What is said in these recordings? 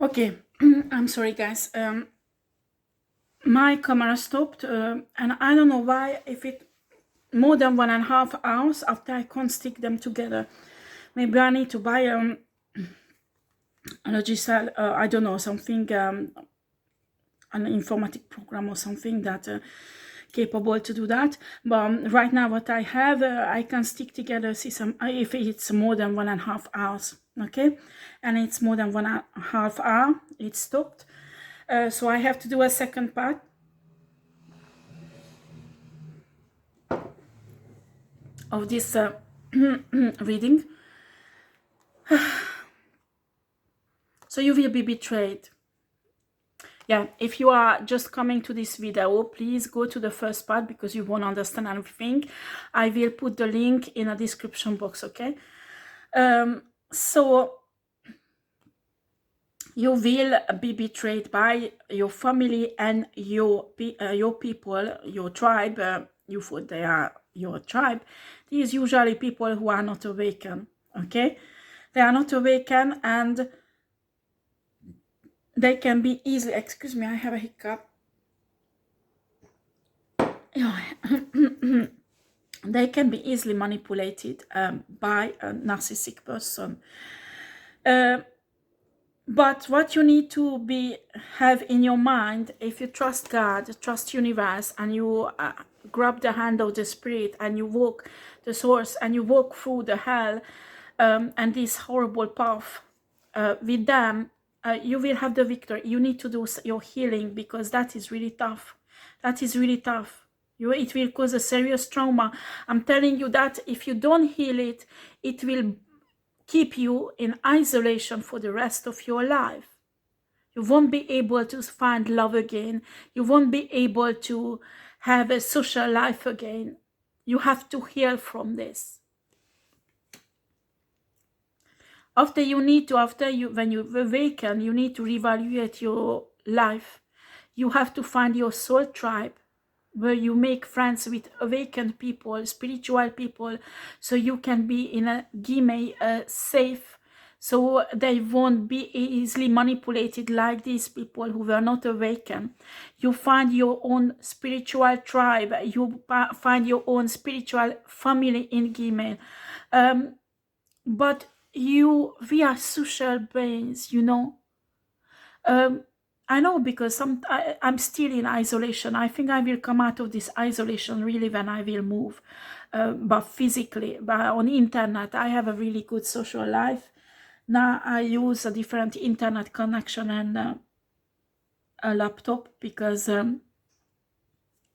Okay, I'm sorry, guys. My camera stopped, and I don't know why. If it more than 1.5 hours after I can't stick them together, maybe I need to buy a digital, I don't know, something, an informatic program or something that capable to do that. But right now, what I have, I can stick together. See some if it's more than 1.5 hours, okay, and it's more than 1.5 hour. It stopped. So I have to do a second part of this reading. So you will be betrayed. Yeah, if you are just coming to this video, please go to the first part because you won't understand everything. I will put the link in a description box, okay? So you will be betrayed by your family and your people, your tribe. You thought they are your tribe. These usually people who are not awakened, okay? They are not awakened, and they can be easily, excuse me, I have a hiccup. They can be easily manipulated by a narcissistic person. But what you need to have in your mind, if you trust God, trust universe, and you grab the hand of the spirit and you walk the source and you walk through the hell and this horrible path with them, you will have the victory. You need to do your healing because that is really tough. That is really tough. It will cause a serious trauma. I'm telling you that if you don't heal it, it will keep you in isolation for the rest of your life. You won't be able to find love again. You won't be able to have a social life again. You have to heal from this. When you awaken, you need to reevaluate your life. You have to find your soul tribe, where you make friends with awakened people, spiritual people, so you can be in a safe, so they won't be easily manipulated like these people who were not awakened. You find your own spiritual tribe, you find your own spiritual family in Gmail. But we are social beings, you know. I know, because I'm still in isolation. I think I will come out of this isolation really when I will move. But physically, but on internet, I have a really good social life. Now I use a different internet connection and a laptop because I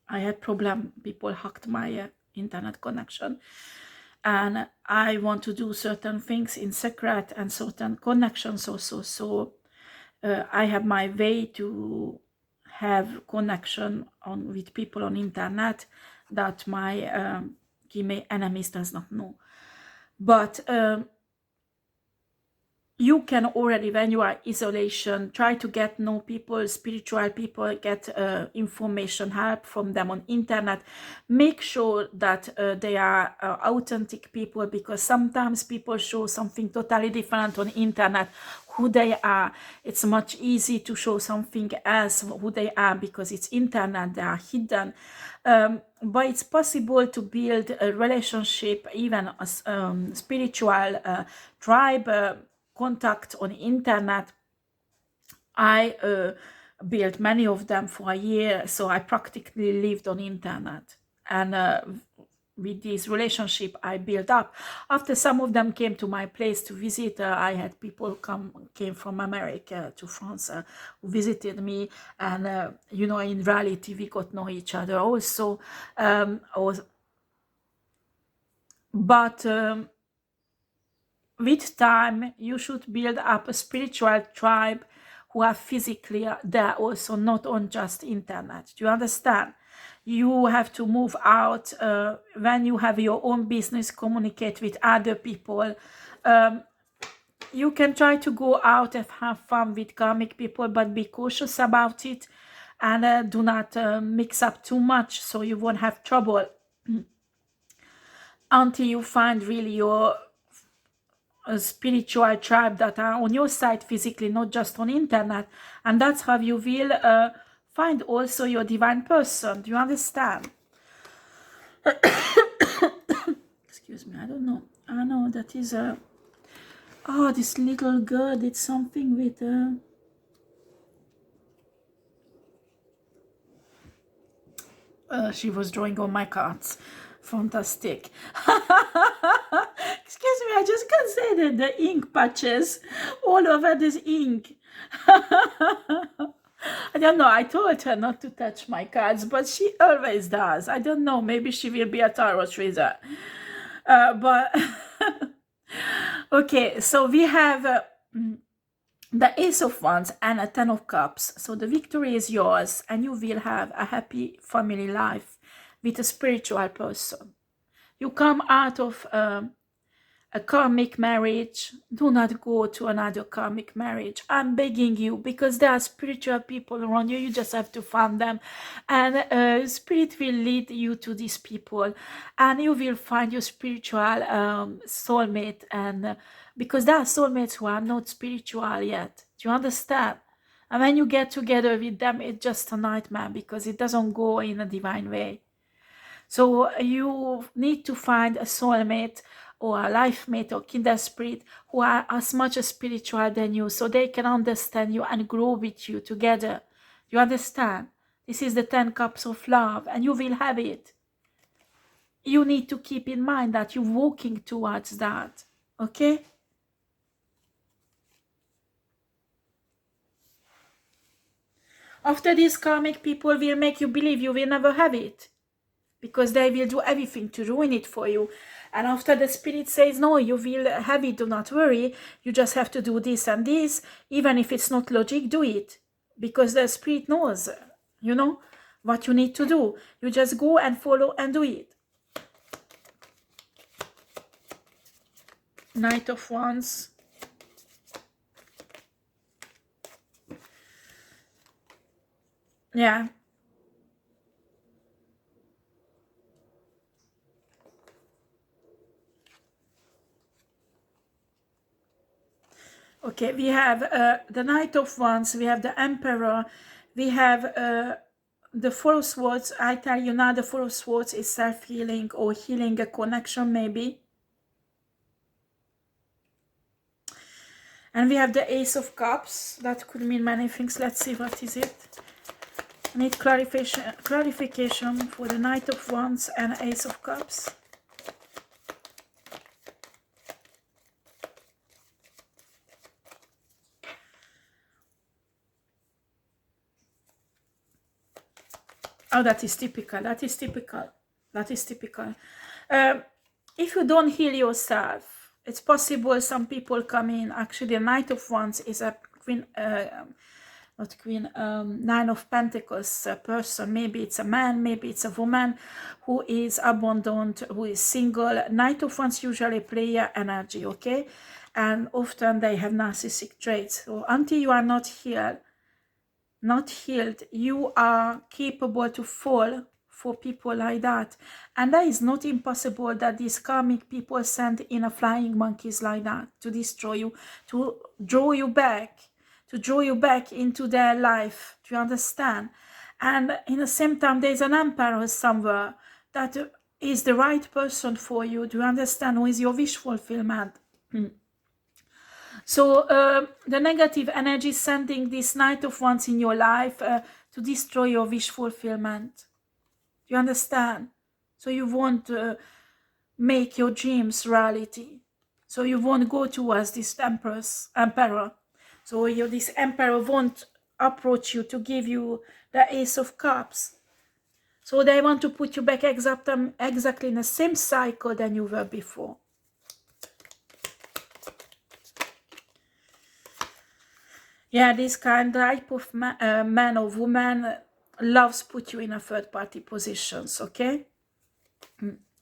had problem. People hacked my internet connection. And I want to do certain things in secret and certain connections also. So I have my way to have connection with people on internet that my enemies does not know. But you can already, when you are isolation, try to get know people, spiritual people, get information, help from them on internet. Make sure that they are authentic people, because sometimes people show something totally different on internet who they are. It's much easier to show something else who they are because it's internet, they are hidden. But it's possible to build a relationship, even a spiritual tribe contact on internet. I built many of them for a year, so I practically lived on internet. And with this relationship I built up, after some of them came to my place to visit, I had people came from America to France who visited me, and you know, in reality we got to know each other also. But with time, you should build up a spiritual tribe who are physically there also, not on just internet. Do you understand? You have to move out. When you have your own business, communicate with other people. You can try to go out and have fun with karmic people, but be cautious about it, and do not mix up too much so you won't have trouble until you find really your a spiritual tribe that are on your side physically, not just on internet. And that's how you will find also your divine person. Do you understand? Excuse me, I don't know. I know that is a... Oh, this little girl did something with... she was drawing on my cards. Fantastic. Excuse me, I just can't say that the ink patches all over this ink. I don't know, I told her not to touch my cards, but she always does. I don't know, maybe she will be a tarot reader. But okay, so we have the Ace of Wands and a Ten of Cups. So the victory is yours, and you will have a happy family life with a spiritual person. You come out of a karmic marriage. Do not go to another karmic marriage. I'm begging you, because there are spiritual people around you. You just have to find them, and spirit will lead you to these people, and you will find your spiritual soulmate. And because there are soulmates who are not spiritual yet. Do you understand? And when you get together with them, it's just a nightmare, because it doesn't go in a divine way. So you need to find a soulmate or a life mate or kindred spirit who are as much as spiritual than you, so they can understand you and grow with you together. You understand? This is the 10 cups of love, and you will have it. You need to keep in mind that you're walking towards that. Okay? After these karmic people will make you believe you will never have it, because they will do everything to ruin it for you. And after the spirit says, no, you will have it, do not worry, you just have to do this and this, even if it's not logic, do it. Because the spirit knows, you know, what you need to do. You just go and follow and do it. Knight of Wands. Yeah. Okay, we have the Knight of Wands, we have the Emperor, we have the Four of Swords. I tell you now, the Four of Swords is self-healing or healing a connection maybe. And we have the Ace of Cups. That could mean many things. Let's see, what is it? I need clarification for the Knight of Wands and Ace of Cups. Oh, that is typical. That is typical. That is typical. If you don't heal yourself, it's possible some people come in. Actually, the Knight of Wands is a queen, not queen, Nine of Pentacles person. Maybe it's a man, maybe it's a woman who is abandoned, who is single. Knight of Wands usually player energy, okay? And often they have narcissistic traits. So until you are not healed, you are capable to fall for people like that. And that is not impossible that these karmic people send in a flying monkeys like that to destroy you, to draw you back into their life. Do you understand? And in the same time, there's an emperor somewhere that is the right person for you. Do you understand? Who is your wish fulfillment? So the negative energy sending this Knight of Wands in your life to destroy your wish fulfillment. Do you understand? So you won't make your dreams reality. So you won't go towards this emperor. So this emperor won't approach you to give you the Ace of Cups. So they want to put you back exactly in the same cycle than you were before. Yeah, this kind type of man or woman loves put you in a third-party positions, okay?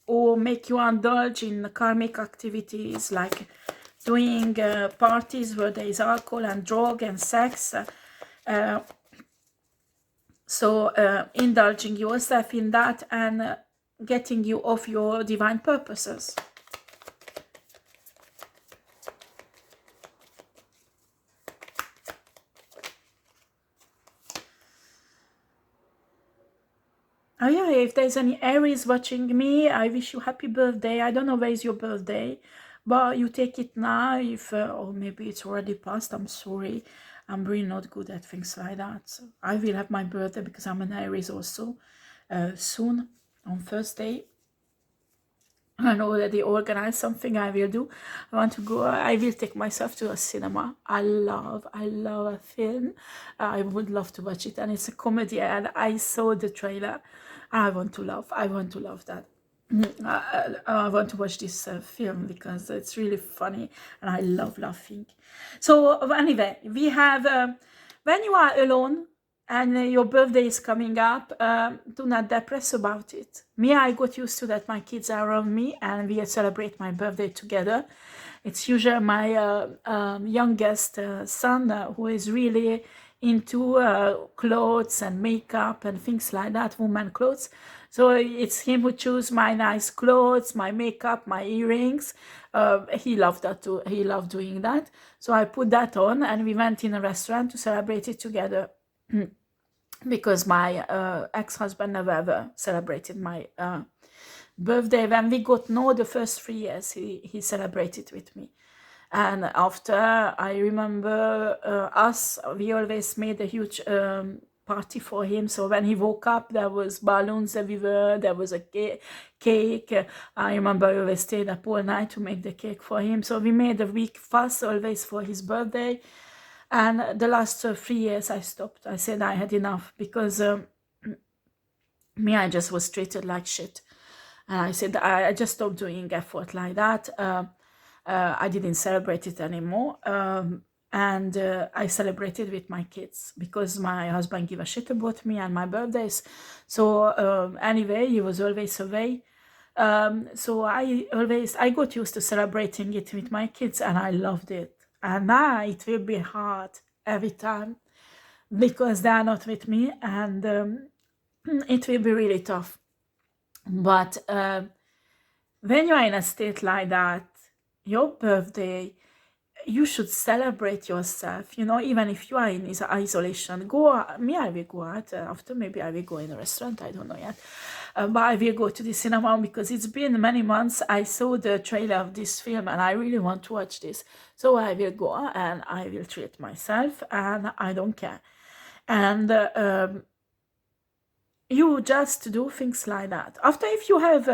Or make you indulge in karmic activities like doing parties where there is alcohol and drug and sex. So indulging yourself in that and getting you off your divine purposes. Oh yeah, if there's any Aries watching me, I wish you happy birthday. I don't know where is your birthday, but you take it now. If or maybe it's already passed. I'm sorry. I'm really not good at things like that. So I will have my birthday because I'm an Aries also soon on Thursday. I already organized something I will do. I want to go, I will take myself to a cinema. I love a film. I would love to watch it, and it's a comedy, and I saw the trailer. I want to love that. I want to watch this film because it's really funny and I love laughing. So anyway, we have, when you are alone, and your birthday is coming up, do not depress about it. Me, I got used to that. My kids are around me and we celebrate my birthday together. It's usually my youngest son who is really into clothes and makeup and things like that, woman clothes. So it's him who chooses my nice clothes, my makeup, my earrings. He loved that too. He loved doing that. So I put that on and we went in a restaurant to celebrate it together. Because my ex-husband never ever celebrated my birthday. When we got the first 3 years, he celebrated with me. And after, I remember we always made a huge party for him. So when he woke up, there was balloons everywhere, there was a cake. I remember I always stayed up all night to make the cake for him. So we made a big fuss always for his birthday. And the last 3 years I stopped. I said I had enough because I just was treated like shit. And I said I just stopped doing effort like that. I didn't celebrate it anymore. And I celebrated with my kids because my husband gave a shit about me and my birthdays. So anyway, he was always away. So I got used to celebrating it with my kids and I loved it. And now it will be hard every time because they are not with me, and it will be really tough. But when you are in a state like that, your birthday, you should celebrate yourself, even if you are in isolation. I will go out after, maybe I will go in a restaurant, I don't know yet. But I will go to the cinema because it's been many months. I saw the trailer of this film and I really want to watch this. So I will go and I will treat myself and I don't care. And you just do things like that. After, if you have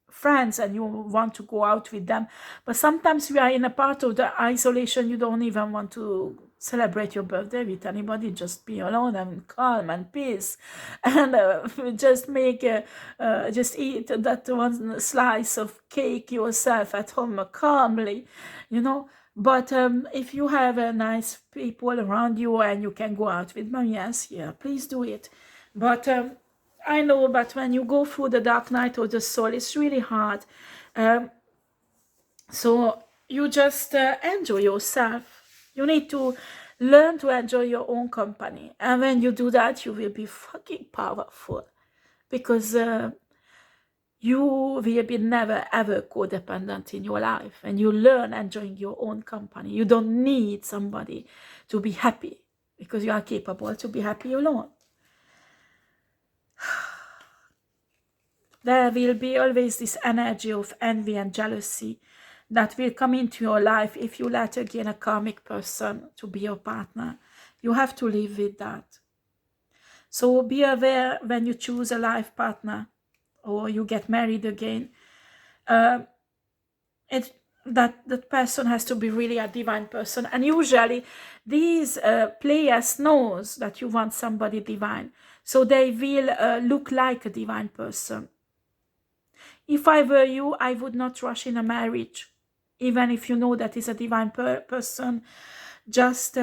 friends and you want to go out with them, but sometimes we are in a part of the isolation, you don't even want to celebrate your birthday with anybody, just be alone and calm and peace, and just eat that one slice of cake yourself at home calmly, But if you have nice people around you and you can go out with them, yes, yeah, please do it. But I know, but when you go through the dark night of the soul, it's really hard. So you just enjoy yourself. You need to learn to enjoy your own company. And when you do that, you will be fucking powerful. Because you will be never ever codependent in your life. And you learn enjoying your own company. You don't need somebody to be happy. Because you are capable to be happy alone. There will be always this energy of envy and jealousy that will come into your life if you let again a karmic person to be your partner. You have to live with that. So be aware when you choose a life partner or you get married again, that person has to be really a divine person. And usually these players knows that you want somebody divine. So they will look like a divine person. If I were you, I would not rush in a marriage. Even if you know that is a divine person, just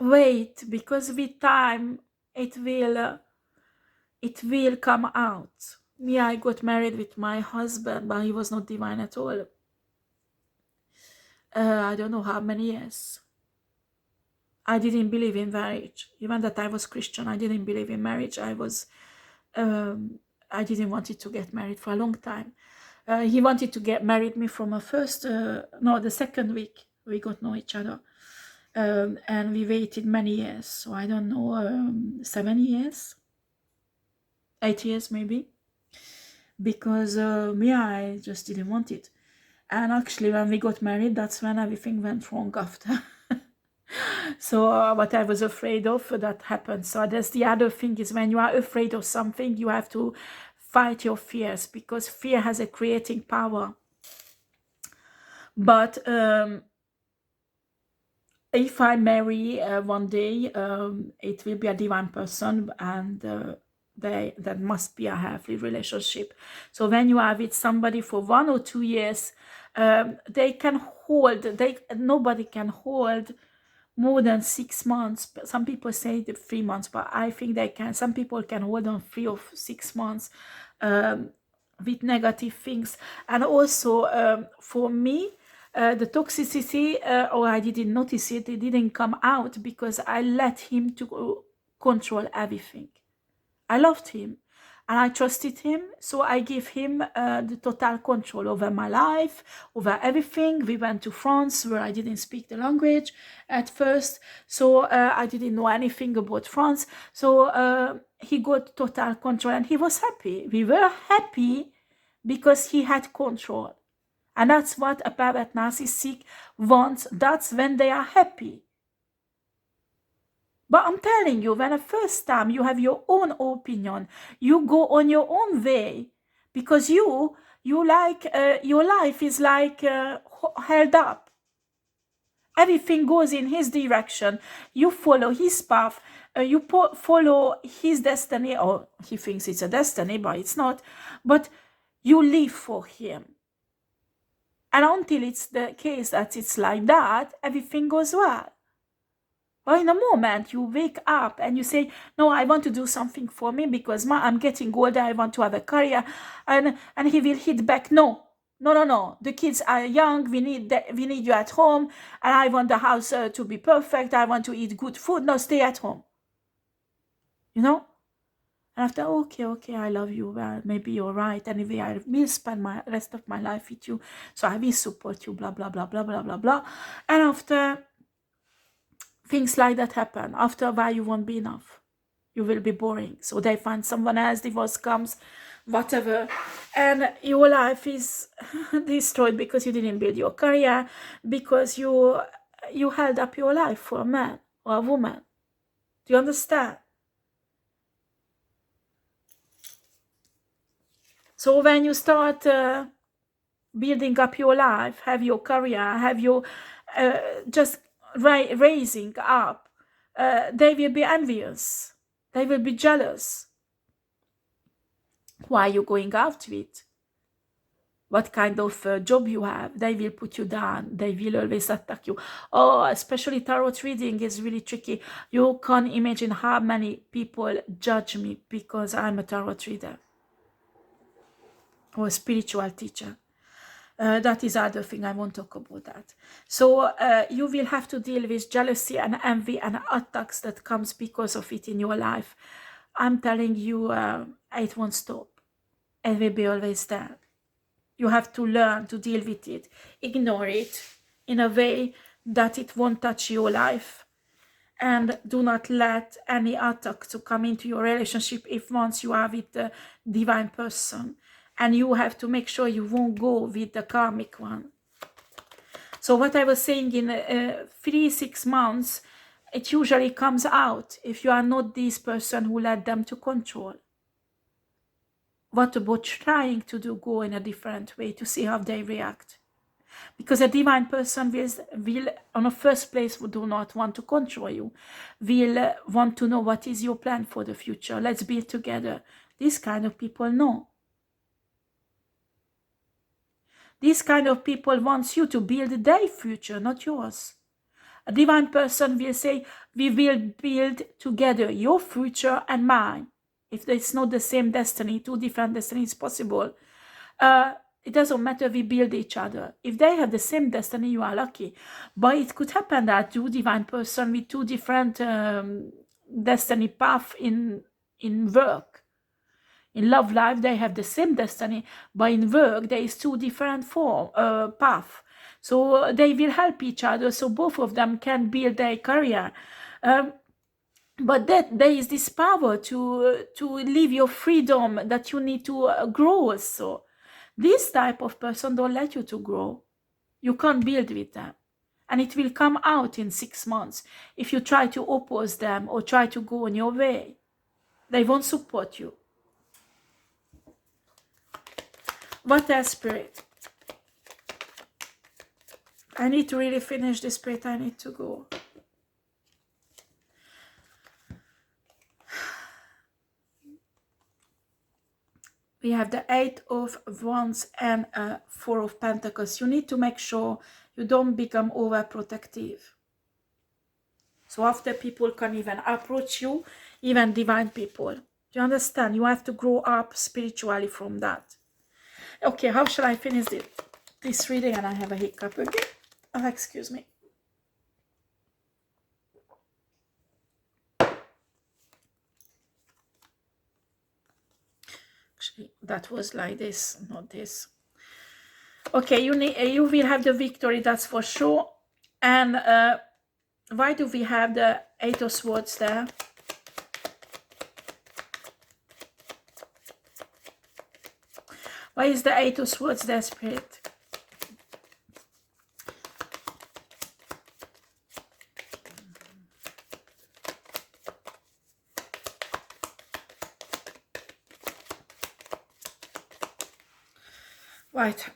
wait, because with time it will come out. Me, I got married with my husband, but he was not divine at all. I don't know how many years. I didn't believe in marriage. Even that I was Christian, I didn't believe in marriage. I didn't want to get married for a long time. He wanted to get married me from the second week we got to know each other. And we waited many years, so I don't know, 7 years, 8 years maybe, because yeah, I just didn't want it. And actually when we got married, that's when everything went wrong after. So what I was afraid of, that happened. So that's the other thing, is when you are afraid of something, you have to fight your fears, because fear has a creating power. But if I marry one day, it will be a divine person, and that must be a healthy relationship. So when you are with somebody for 1 or 2 years, they can hold, nobody can hold more than 6 months. Some people say 3 months, but I think they can. Some people can hold on 3 or 6 months with negative things. And also for me, the toxicity, or I didn't notice it, it didn't come out because I let him to control everything. I loved him and I trusted him, so I gave him the total control over my life, over everything. We went to France, where I didn't speak the language at first, so I didn't know anything about France. So he got total control and he was happy. We were happy because he had control. And that's what a pervert narcissistic wants. That's when they are happy. But I'm telling you, when the first time you have your own opinion, you go on your own way, because you like, your life is like held up. Everything goes in his direction. You follow his path. You follow his destiny, or he thinks it's a destiny, but it's not. But you live for him. And until it's the case that it's like that, everything goes well. But in a moment you wake up and you say, no, I want to do something for me because I'm getting older, I want to have a career, and he will hit back, no, the kids are young, we need you at home, and I want the house to be perfect, I want to eat good food, no, stay at home. You know? And after, okay, I love you, well, maybe you're right, anyway, I will spend my rest of my life with you, so I will support you, blah, blah, blah, blah, blah, blah, blah. And after things like that happen, after a while you won't be enough. You will be boring. So they find someone else, divorce comes, whatever. And your life is destroyed because you didn't build your career, because you held up your life for a man or a woman. Do you understand? So when you start building up your life, have your career, have your just raising up, they will be envious. They will be jealous. Why are you going out with? What kind of job you have? They will put you down. They will always attack you. Oh, especially tarot reading is really tricky. You can't imagine how many people judge me because I'm a tarot reader or a spiritual teacher. That is other thing, I won't talk about that. So you will have to deal with jealousy and envy and attacks that comes because of it in your life. I'm telling you, it won't stop. It will be always there. You have to learn to deal with it. Ignore it in a way that it won't touch your life. And do not let any attack to come into your relationship if once you are with the divine person. And you have to make sure you won't go with the karmic one. So what I was saying, in 3-6 months, it usually comes out if you are not this person who led them to control. What about trying to go in a different way to see how they react? Because a divine person will on the first place, do not want to control you. Will want to know what is your plan for the future. Let's build together. These kind of people know. These kind of people wants you to build their future, not yours. A divine person will say, we will build together your future and mine. If it's not the same destiny, 2 different destinies possible, it doesn't matter, we build each other. If they have the same destiny, you are lucky. But it could happen that 2 divine person with 2 different destiny path in work. In love life, they have the same destiny, but in work, there is 2 different paths. So they will help each other, so both of them can build their career. But that there is this power to live your freedom that you need to grow also. This type of person don't let you to grow. You can't build with them. And it will come out in 6 months if you try to oppose them or try to go on your way. They won't support you. What else, Spirit? I need to really finish this, Spirit. I need to go. We have the 8 of Wands and 4 of Pentacles. You need to make sure you don't become overprotective. So after people can even approach you, even divine people. Do you understand? You have to grow up spiritually from that. Okay, how shall I finish this reading? And I have a hiccup again. Oh, excuse me. Actually, that was like this, not this. Okay, you will have the victory, that's for sure. And why do we have the 8 of Swords there? Why is the 8 of Swords there, Spirit? Right.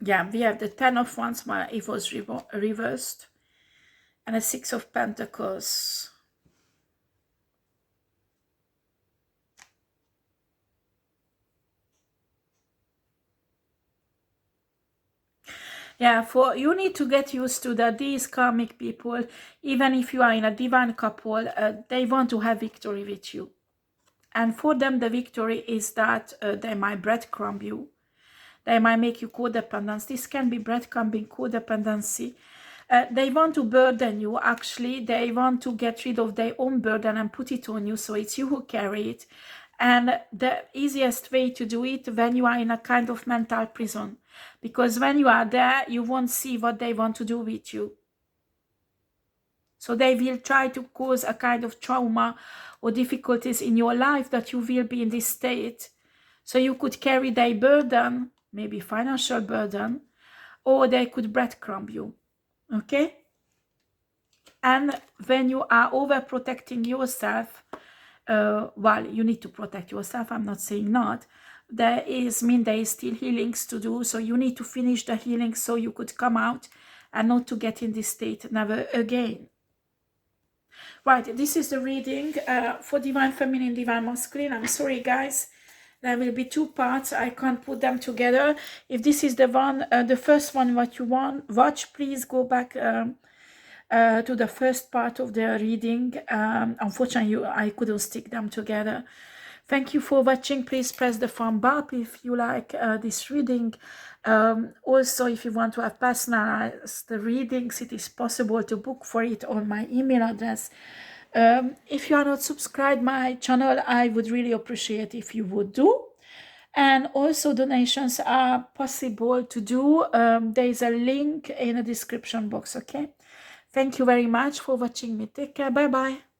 Yeah, we have the 10 of Wands, it was reversed, and a 6 of Pentacles. Yeah, for you need to get used to that these karmic people, even if you are in a divine couple, they want to have victory with you. And for them, the victory is that they might breadcrumb you. They might make you codependent. This can be breadcrumbing, codependency. They want to burden you, actually. They want to get rid of their own burden and put it on you, so it's you who carry it. And the easiest way to do it when you are in a kind of mental prison. Because when you are there, you won't see what they want to do with you. So they will try to cause a kind of trauma or difficulties in your life that you will be in this state. So you could carry their burden, maybe financial burden, or they could breadcrumb you. Okay? And when you are overprotecting yourself, well, you need to protect yourself, I'm not saying not. There is still healings to do, so you need to finish the healing so you could come out and not to get in this state never again. Right, this is the reading for Divine Feminine, Divine Masculine. I'm sorry, guys. There will be 2 parts. I can't put them together. If this is the one, the first one what you watch, please go back to the first part of the reading. Unfortunately, I couldn't stick them together. Thank you for watching. Please press the thumb up if you like this reading. Also, if you want to have personalized readings, it is possible to book for it on my email address. If you are not subscribed my channel, I would really appreciate if you would do. And also donations are possible to do. There is a link in the description box. Okay, thank you very much for watching me. Take care. Bye bye.